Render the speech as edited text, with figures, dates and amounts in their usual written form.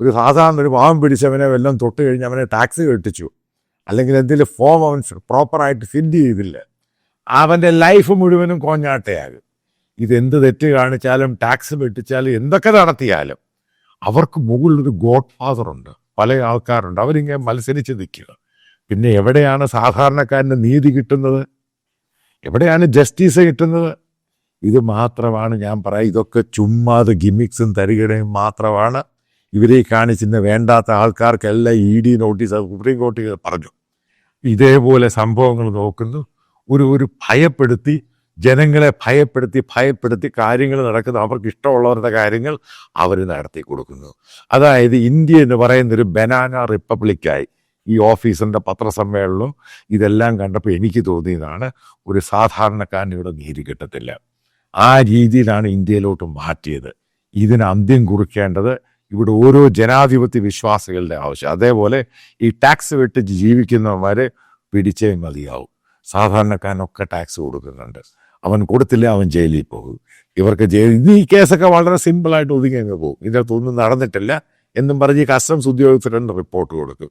ഒരു സാധാരണ ഒരു പാവം പിടിച്ചവനെ വല്ലതും തൊട്ട് കഴിഞ്ഞ് അവനെ ടാക്സ് കെട്ടിച്ചു, അല്ലെങ്കിൽ എന്തെങ്കിലും ഫോം അവൻ പ്രോപ്പറായിട്ട് ഫില്ല് ചെയ്തില്ല, അവൻ്റെ ലൈഫ് മുഴുവനും കോഞ്ഞാട്ടയാകും. ഇതെന്ത് തെറ്റ് കാണിച്ചാലും ടാക്സ് വെട്ടിച്ചാലും എന്തൊക്കെ നടത്തിയാലും അവർക്ക് മുകളിലൊരു ഗോഡ് ഫാദർ ഉണ്ട്, പല ആൾക്കാരുണ്ട്, അവരിങ്ങനെ മത്സരിച്ച് നിൽക്കുക. പിന്നെ എവിടെയാണ് സാധാരണക്കാരന് നീതി കിട്ടുന്നത്? എവിടെയാണ് ജസ്റ്റിസ് കിട്ടുന്നത്? ഇത് മാത്രമാണ് ഞാൻ പറയാം. ഇതൊക്കെ ചുമ്മാതെ ഗിമിക്സും തരികടയും മാത്രമാണ്. ഇവരെ കാണിച്ചിരുന്ന വേണ്ടാത്ത ആൾക്കാർക്കെല്ലാം ED നോട്ടീസ് സുപ്രീം കോടതി പറഞ്ഞു. ഇതേപോലെ സംഭവങ്ങൾ നോക്കുന്നു, ഒരു ഭയപ്പെടുത്തി, ജനങ്ങളെ ഭയപ്പെടുത്തി കാര്യങ്ങൾ നടക്കുന്നു. അവർക്ക് ഇഷ്ടമുള്ളവരുടെ കാര്യങ്ങൾ അവർ നടത്തി കൊടുക്കുന്നു. അതായത് ഇന്ത്യ എന്ന് പറയുന്നൊരു ബനാന റിപ്പബ്ലിക്കായി. ഈ ഓഫീസറിൻ്റെ പത്രസമ്മേളനവും ഇതെല്ലാം കണ്ടപ്പോൾ എനിക്ക് തോന്നിയതാണ്, ഒരു സാധാരണക്കാരന് ഇവിടെ നീതി കിട്ടത്തില്ല. ആ രീതിയിലാണ് ഇന്ത്യയിലോട്ട് മാറ്റിയത്. ഇതിന് അന്ത്യം കുറിക്കേണ്ടത് ഇവിടെ ഓരോ ജനാധിപത്യ വിശ്വാസികളുടെ ആവശ്യം. അതേപോലെ ഈ ടാക്സ് വെട്ടി ജീവിക്കുന്നവന്മാരെ പിടിച്ചേ മതിയാവും. സാധാരണക്കാരനൊക്കെ ടാക്സ് കൊടുക്കുന്നുണ്ട്, അവൻ കൊടുത്തില്ല അവൻ ജയിലിൽ പോകും. ഇവർക്ക് ഈ കേസൊക്കെ വളരെ സിമ്പിളായിട്ട് ഒതുങ്ങി അങ്ങ് പോകും. ഇതിനകത്തൊന്നും നടന്നിട്ടില്ല എന്നും പറഞ്ഞ് കസ്റ്റംസ് ഉദ്യോഗസ്ഥരുടെ റിപ്പോർട്ട് കൊടുക്കും.